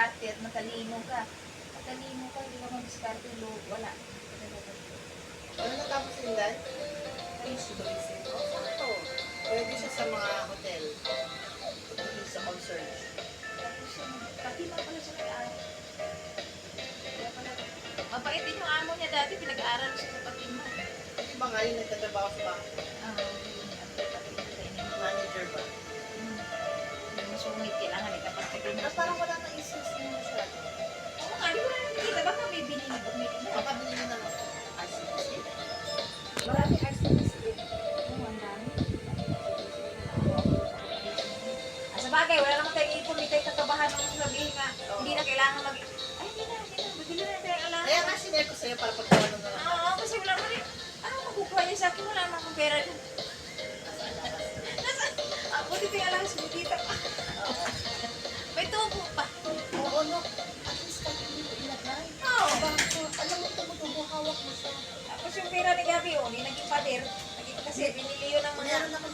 madiskarte at matalino ka. Matalino ka, hindi ka madiskarte, wala. Ano natapos yung Inday? Ayos ba isip? Oh, sakto. Pwede siya sa mga hotel. Pwede sa concert. Tapos siya, Fatima pala siya kay Kaya pala, mabait din yung amo niya dati, pinag-aaral siya sa Fatima. Hindi ba nga yung nagtatrabaho sa bank? Yun, ang Fatima sa inyo. Manager ba? Yung masungit, kailangan ikapagpagin Ah, parang wala nang issues na masyado. Oo nga, di ko na nakikita. Baka may binili na. Baka bilhin na lang ICC. Marami RCTC din. Oo, ang dami. Sa bagay, wala naman tayong ipon, hindi tayo kakabahan ng sabihin nga, hindi na kailangan ay, hindi na, bibili na tayo alam. Kaya nga sinare ko sa'yo para pagkawalan na lang. Oo, kasi wala naman eh. Ano makukuha niya sa akin? Wala naman akong pera niya. Ako dito yung alam sa bukita pa. May tubo pa. Oo, no. At least kahit hindi ko ilagay. Oo. Alam mo, tumutubo, hawak mo siya. Tapos yung pera ni Gabi, hindi naging pader. Kasi binili yun ng mga... Meron naman